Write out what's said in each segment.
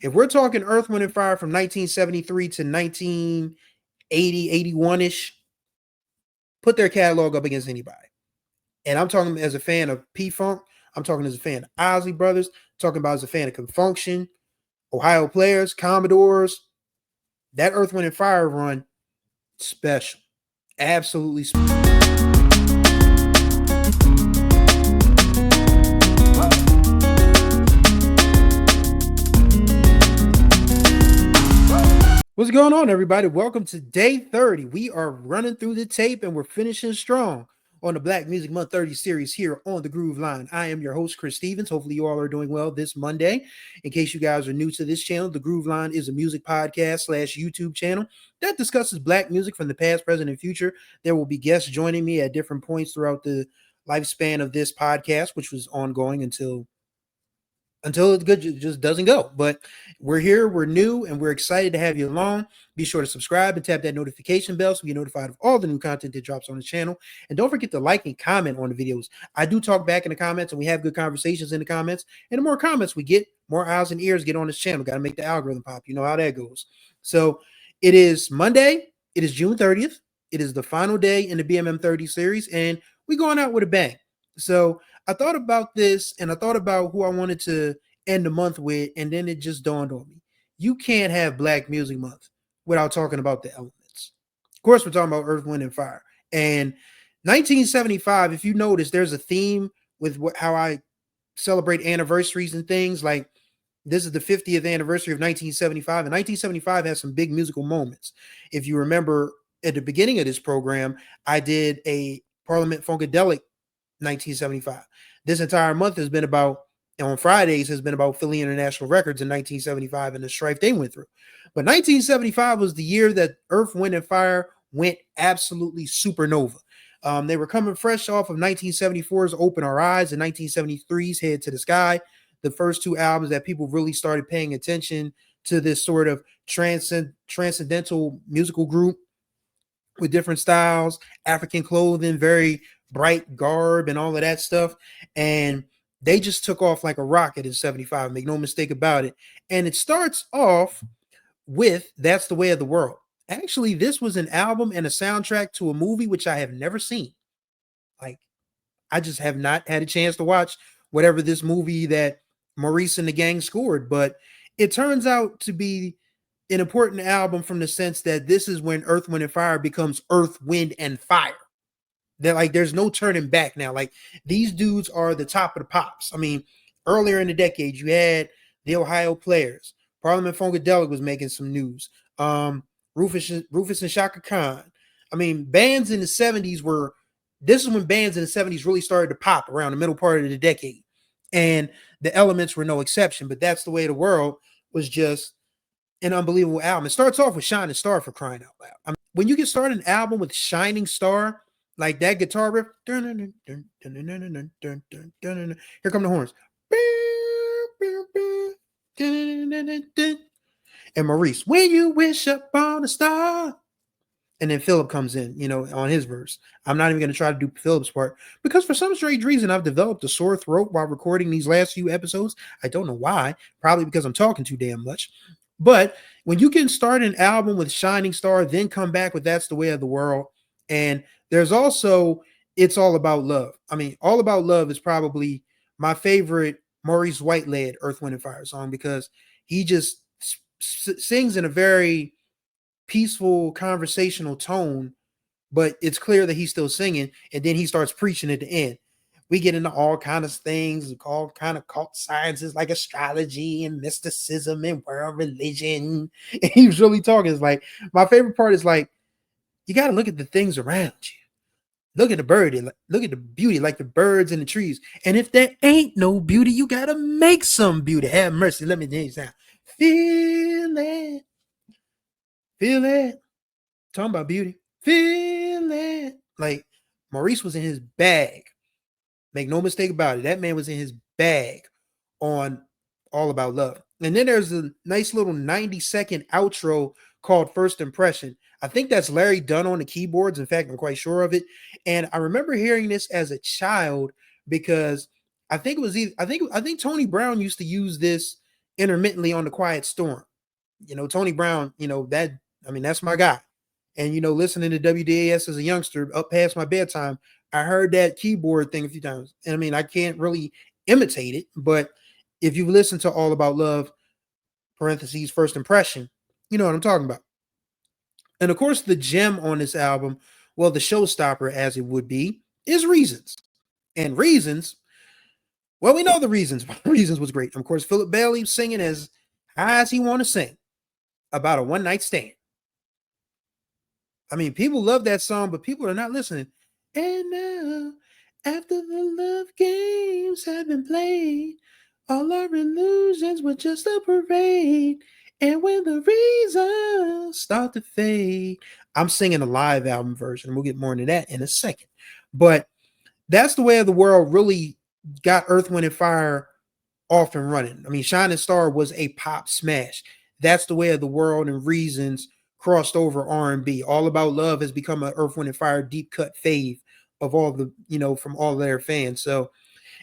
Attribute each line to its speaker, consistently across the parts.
Speaker 1: If we're talking Earth, Wind, and Fire from 1973 to 1980, 81-ish, put their catalog up against anybody. And I'm talking as a fan of P-Funk. I'm talking as a fan of Ozzy Brothers. Talking about as a fan of Confunction, Ohio Players, Commodores. That Earth, Wind, and Fire run, special. Absolutely special. What's going on, everybody? Welcome to day 30. We are running through the tape and we're finishing strong on the Black Music Month 30 series here on the Groove Line. I am your host, Chris Stevens. Hopefully you all are doing well this Monday. In case you guys are new to this channel, the Groove Line is a music podcast / YouTube channel that discusses Black music from the past, present, and future. There will be guests joining me at different points throughout the lifespan of this podcast, which was ongoing until it just doesn't go. But we're here, we're new, and we're excited to have you along. Be sure to subscribe and tap that notification bell so you're notified of all the new content that drops on the channel. And don't forget to like and comment on the videos. I do talk back in the comments, and we have good conversations in the comments. And the more comments we get, more eyes and ears get on this channel. Got to make the algorithm pop. You know how that goes. So it is Monday. It is June 30th. It is the final day in the BMM 30 series, and we're going out with a bang. So I thought about this and I thought about who I wanted to end the month with, and then it just dawned on me. You can't have Black Music Month without talking about the elements. Of course, we're talking about Earth, Wind, and Fire. And 1975, if you notice, there's a theme with how I celebrate anniversaries and things. Like, this is the 50th anniversary of 1975, and 1975 has some big musical moments. If you remember, at the beginning of this program, I did a Parliament Funkadelic 1975. This entire month has been about, on Fridays, has been about Philly International Records in 1975 and the strife they went through. But 1975 was the year that Earth, Wind, and Fire went absolutely supernova. They were coming fresh off of 1974's Open Our Eyes and 1973's Head to the Sky, the first two albums that people really started paying attention to this sort of transcendental musical group with different styles, African clothing, very bright garb, and all of that stuff. And they just took off like a rocket in 75, make no mistake about it. And it starts off with That's the Way of the World. Actually, this was an album and a soundtrack to a movie which I have never seen. Like, I just have not had a chance to watch whatever this movie that Maurice and the gang scored. But it turns out to be an important album from the sense that this is when Earth, Wind, and Fire becomes Earth, Wind, and Fire. That, like, there's no turning back now. Like, these dudes are the top of the pops. I mean, earlier in the decade, you had the Ohio Players. Parliament Funkadelic was making some news. Rufus and Shaka Khan. I mean, bands in the 70s were, this is when bands in the 70s really started to pop around the middle part of the decade. And the Elements were no exception, but That's the Way of the World was just an unbelievable album. It starts off with Shining Star, for crying out loud. I mean, when you get started an album with Shining Star, like that guitar riff, here come the horns. And Maurice, when you wish upon a star. And then Philip comes in, on his verse. I'm not even going to try to do Philip's part because for some strange reason, I've developed a sore throat while recording these last few episodes. I don't know why. Probably because I'm talking too damn much. But when you can start an album with Shining Star, then come back with That's the Way of the World. And there's also It's All About Love. I mean, All About Love is probably my favorite Maurice White-led Earth, Wind, and Fire song because he just sings in a very peaceful, conversational tone, but it's clear that he's still singing, and then he starts preaching at the end. We get into all kinds of things, all kind of cult sciences like astrology and mysticism and world religion. And he was really talking. It's like, my favorite part is like, you got to look at the things around you. Look at the bird, look at the beauty, like the birds and the trees. And if there ain't no beauty, you got to make some beauty. Have mercy. Let me tell you something. Feel it. Feel it. Talking about beauty. Feel it. Like, Maurice was in his bag. Make no mistake about it. That man was in his bag on All About Love. And then there's a nice little 90-second outro called First Impression. I think that's Larry Dunn on the keyboards. In fact, I'm quite sure of it. And I remember hearing this as a child because I think Tony Brown used to use this intermittently on the Quiet Storm. Tony Brown, that's my guy. And listening to WDAS as a youngster up past my bedtime, I heard that keyboard thing a few times. And I can't really imitate it, but if you listen to All About Love, parentheses, First Impression, you know what I'm talking about. And of course, the gem on this album, well, the showstopper as it would be, is Reasons. And Reasons, well, we know the reasons. Reasons was great. Of course, Philip Bailey singing as high as he want to sing about a one night stand. People love that song, but people are not listening. And now, after the love games have been played, all our illusions were just a parade. And when the reasons start to fade, I'm singing a live album version. We'll get more into that in a second. But That's the Way of the World really got Earth, Wind, and Fire off and running. Shining Star was a pop smash. That's the Way of the World and Reasons crossed over R&B. All About Love has become an Earth, Wind, and Fire deep cut fave of all the, from all their fans. So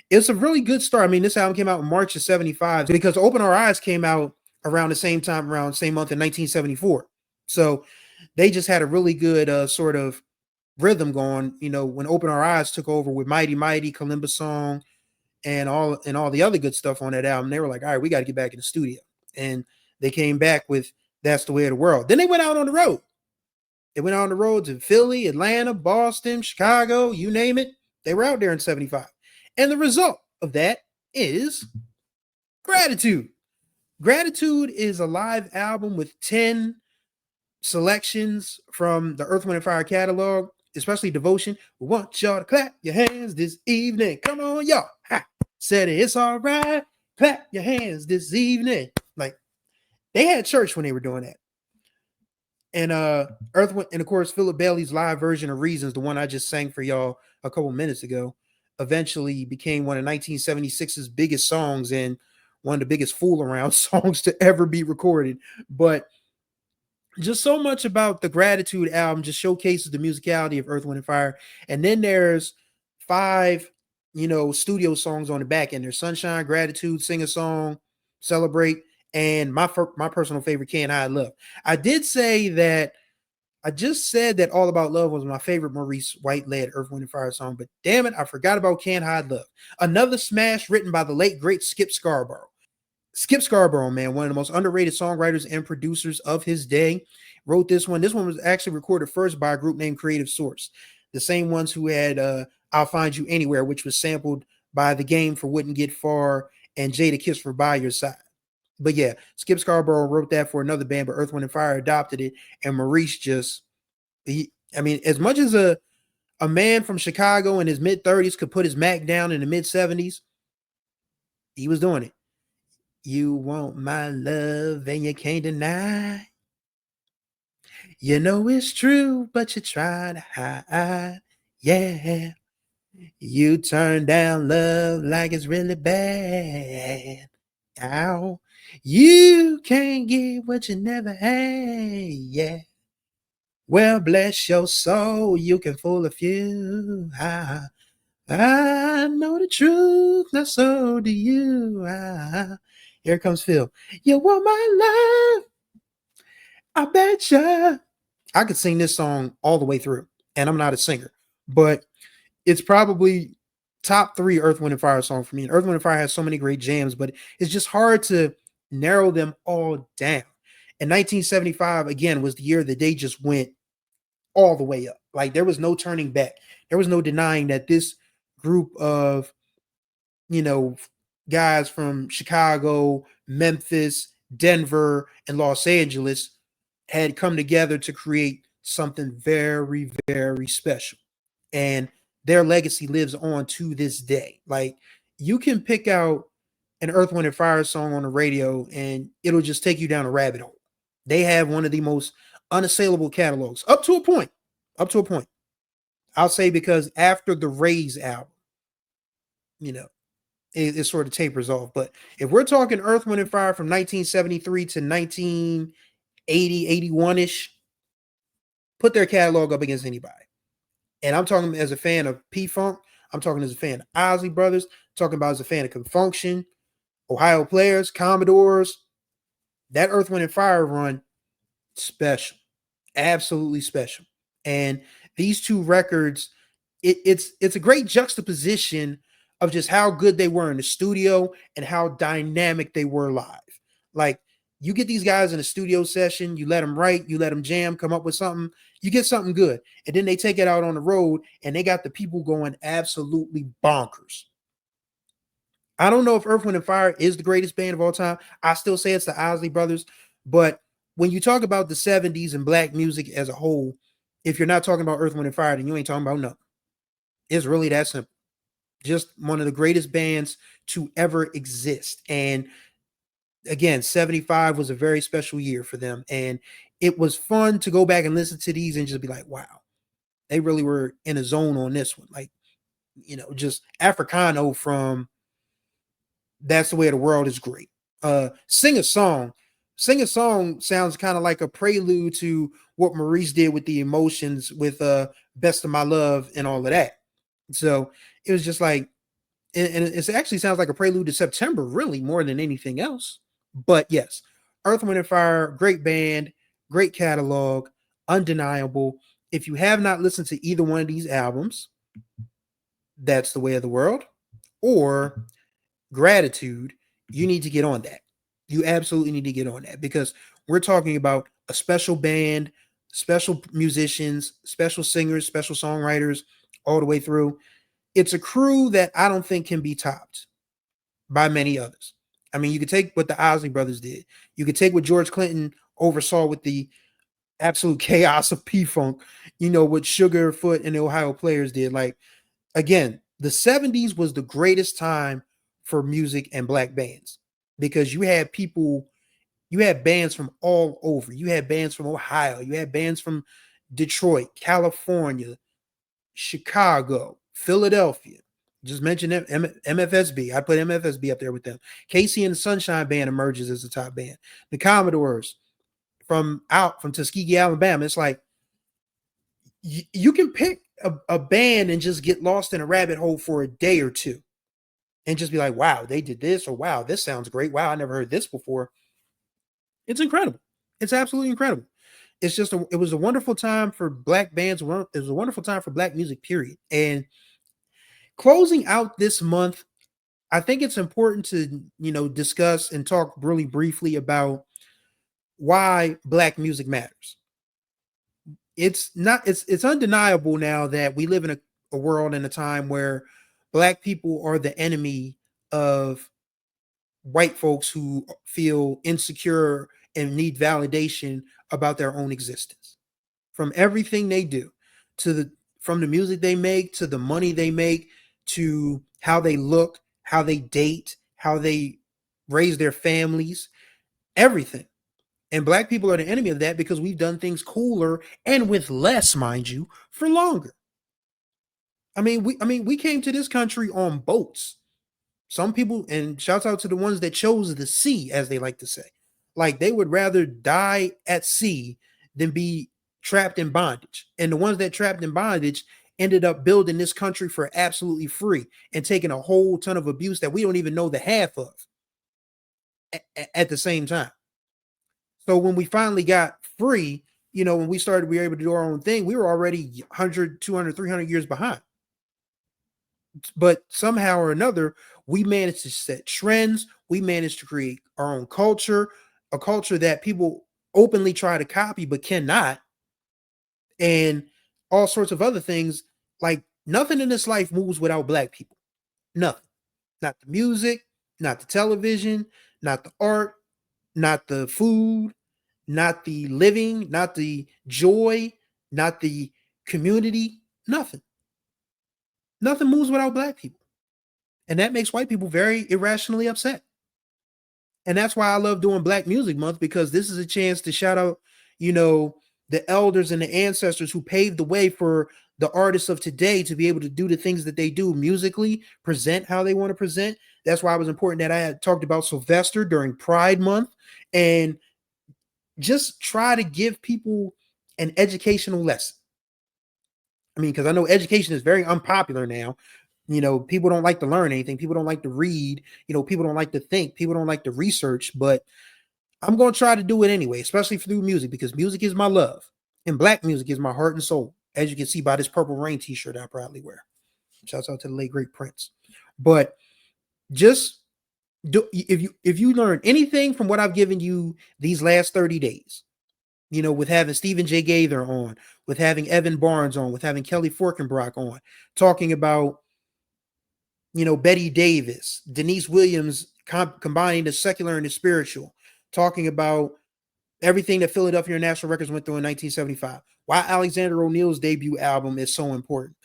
Speaker 1: it's a really good start. This album came out in March of 75 because Open Our Eyes came out around the same time, around the same month in 1974. So they just had a really good sort of rhythm going, when Open Our Eyes took over with Mighty Mighty, Kalimba Song, and all the other good stuff on that album. They were like, all right, we got to get back in the studio. And they came back with That's the Way of the World. Then they went out on the road. They went out on the road to Philly, Atlanta, Boston, Chicago, you name it. They were out there in 75. And the result of that is Gratitude. Gratitude is a live album with 10 selections from the Earth, Wind, and Fire catalog, especially Devotion. We want y'all to clap your hands this evening. Come on, y'all. Ha. Said it, it's all right. Clap your hands this evening. Like, they had church when they were doing that. And Earth, Wind, and of course, Philip Bailey's live version of Reasons, the one I just sang for y'all a couple minutes ago, eventually became one of 1976's biggest songs and one of the biggest fool around songs to ever be recorded. But just so much about the Gratitude album just showcases the musicality of Earth, Wind, and Fire. And then there's 5, studio songs on the back end. There's Sunshine, Gratitude, Sing a Song, Celebrate, and my personal favorite, Can't Hide Love. I just said that All About Love was my favorite Maurice White-led Earth, Wind, and Fire song, but damn it, I forgot about Can't Hide Love. Another smash written by the late, great Skip Scarborough. Skip Scarborough, man, one of the most underrated songwriters and producers of his day, wrote this one. This one was actually recorded first by a group named Creative Source, the same ones who had I'll Find You Anywhere, which was sampled by The Game for Wouldn't Get Far and Jadakiss for By Your Side. But yeah, Skip Scarborough wrote that for another band, but Earth, Wind, and Fire adopted it, and Maurice as much as a man from Chicago in his mid-30s could put his Mac down in the mid-70s, he was doing it. You want my love and you can't deny. You know it's true, but you try to hide. Yeah. You turn down love like it's really bad. Ow. You can't get what you never had. Yeah. Well, bless your soul. You can fool a few. I know the truth, not so do you. Here comes Phil. You want my love? I betcha. I could sing this song all the way through, and I'm not a singer, but it's probably top 3 Earth, Wind, and Fire song for me. And Earth, Wind, and Fire has so many great jams, but it's just hard to narrow them all down. And 1975, again, was the year that they just went all the way up. Like, there was no turning back. There was no denying that this group of, guys from Chicago, Memphis, Denver, and Los Angeles had come together to create something very, very special. And their legacy lives on to this day. Like, you can pick out an Earth, Wind, and Fire song on the radio and it'll just take you down a rabbit hole. They have one of the most unassailable catalogs up to a point. I'll say, because after the Rays album, it sort of tapers off. But if we're talking Earth, Wind, and Fire from 1973 to 1980, 81-ish, put their catalog up against anybody. And I'm talking as a fan of P-Funk. I'm talking as a fan of Ozzy Brothers. I'm talking about as a fan of Confunction. Ohio Players, Commodores, that Earth, Wind, and Fire run, special, absolutely special. And these two records, it's a great juxtaposition of just how good they were in the studio and how dynamic they were live. Like, you get these guys in a studio session, you let them write, you let them jam, come up with something, you get something good. And then they take it out on the road and they got the people going absolutely bonkers. I don't know if Earth, Wind, and Fire is the greatest band of all time. I still say it's the Isley Brothers. But when you talk about the 70s and black music as a whole, if you're not talking about Earth, Wind, and Fire, then you ain't talking about nothing. It's really that simple. Just one of the greatest bands to ever exist. And again, 75 was a very special year for them. And it was fun to go back and listen to these and just be like, wow, they really were in a zone on this one. Like, just Africano from That's the Way of the World is great. Sing a Song. Sing a Song sounds kind of like a prelude to what Maurice did with the Emotions with Best of My Love and all of that. So it was just like, and it actually sounds like a prelude to September, really, more than anything else. But yes, Earth, Wind, and Fire, great band, great catalog, undeniable. If you have not listened to either one of these albums, That's the Way of the World or Gratitude, you need to get on that. You absolutely need to get on that because we're talking about a special band, special musicians, special singers, special songwriters, all the way through. It's a crew that I don't think can be topped by many others. I mean, you could take what the Isley Brothers did. You could take what George Clinton oversaw with the absolute chaos of P-Funk, what Sugarfoot and the Ohio Players did. Like, again, the 70s was the greatest time for music and black bands because you had bands from all over. You had bands from Ohio, you had bands from Detroit, California, Chicago, Philadelphia. Just mention MFSB. I put MFSB up there with them. Casey and the Sunshine Band emerges as the top band. The Commodores from Tuskegee, Alabama. It's like you can pick a band and just get lost in a rabbit hole for a day or two and just be like, wow, they did this, or wow, this sounds great. Wow, I never heard this before. It's incredible. It's absolutely incredible. It was a wonderful time for black bands. It was a wonderful time for black music, period. And closing out this month, I think it's important to, discuss and talk really briefly about why black music matters. It's undeniable now that we live in a world and a time where black people are the enemy of white folks who feel insecure and need validation about their own existence. From everything they do, from the music they make, to the money they make, to how they look, how they date, how they raise their families, everything. And black people are the enemy of that because we've done things cooler and with less, mind you, for longer. We came to this country on boats. Some people, and shouts out to the ones that chose the sea, as they like to say. Like, they would rather die at sea than be trapped in bondage. And the ones that trapped in bondage ended up building this country for absolutely free and taking a whole ton of abuse that we don't even know the half of at the same time. So when we finally got free, when we were able to do our own thing, we were already 100, 200, 300 years behind. But somehow or another, we managed to set trends. We managed to create our own culture, a culture that people openly try to copy but cannot, and all sorts of other things. Like, nothing in this life moves without black people. Nothing. Not the music, not the television, not the art, not the food, not the living, not the joy, not the community. Nothing. Nothing moves without black people. And that makes white people very irrationally upset. And that's why I love doing Black Music Month, because this is a chance to shout out, the elders and the ancestors who paved the way for the artists of today to be able to do the things that they do musically, present how they want to present. That's why it was important that I had talked about Sylvester during Pride Month and just try to give people an educational lesson. I mean, because I know education is very unpopular now, People don't like to learn anything. People don't like to read. People don't like to think. People don't like to research. But I'm going to try to do it anyway, especially through music, because music is my love. And black music is my heart and soul, as you can see by this Purple Rain t-shirt I proudly wear. Shouts out to the late, great Prince. But just if you learn anything from what I've given you these last 30 days, with having Stephen J. Gaither on, with having Evan Barnes on, with having Kelly Forkenbrock on, talking about, Betty Davis, Denise Williams, combining the secular and the spiritual, talking about everything that Philadelphia National Records went through in 1975, why Alexander O'Neal's debut album is so important.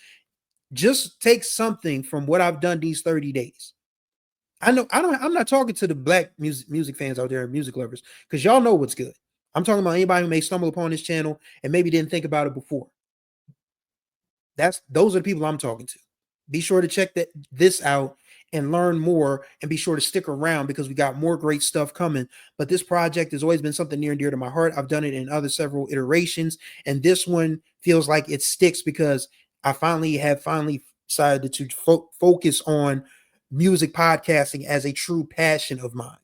Speaker 1: Just take something from what I've done these 30 days. I'm not talking to the black music fans out there and music lovers, because y'all know what's good. I'm talking about anybody who may stumble upon this channel and maybe didn't think about it before. Those are the people I'm talking to. Be sure to check this out and learn more, and be sure to stick around because we got more great stuff coming. But this project has always been something near and dear to my heart. I've done it in other several iterations, and this one feels like it sticks because I finally decided to focus on music podcasting as a true passion of mine.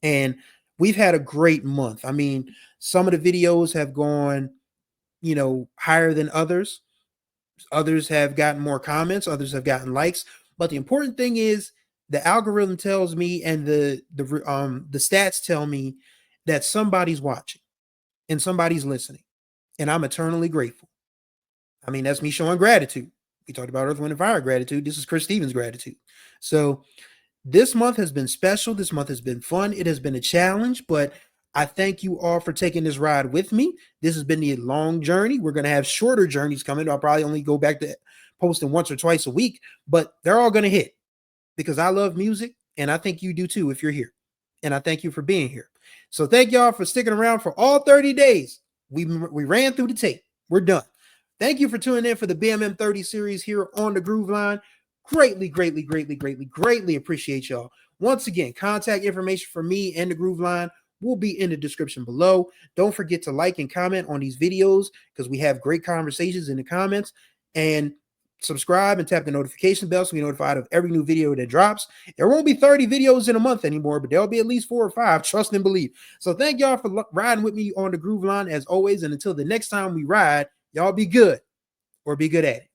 Speaker 1: And we've had a great month. I mean, some of the videos have gone, higher than others. Others have gotten more comments, others have gotten likes. But the important thing is the algorithm tells me, and the stats tell me that somebody's watching and somebody's listening. And I'm eternally grateful. I mean, that's me showing gratitude. We talked about Earth, Wind, and Fire gratitude. This is Chris Stevens' gratitude. So this month has been special. This month has been fun. It has been a challenge, but I thank you all for taking this ride with me. This has been the long journey. We're going to have shorter journeys coming. I'll probably only go back to posting once or twice a week, but they're all going to hit because I love music, and I think you do too if you're here. And I thank you for being here. So thank y'all for sticking around for all 30 days. We ran through the tape. We're done. Thank you for tuning in for the BMM 30 series here on the Groove Line. Greatly, greatly, greatly, greatly, greatly appreciate y'all. Once again, contact information for me and the Groove Line will be in the description below. Don't forget to like and comment on these videos because we have great conversations in the comments. And subscribe and tap the notification bell so you're notified of every new video that drops. There won't be 30 videos in a month anymore, but there'll be at least 4 or 5. Trust and believe. So thank y'all for riding with me on the Groove Line as always. And until the next time we ride, y'all be good or be good at it.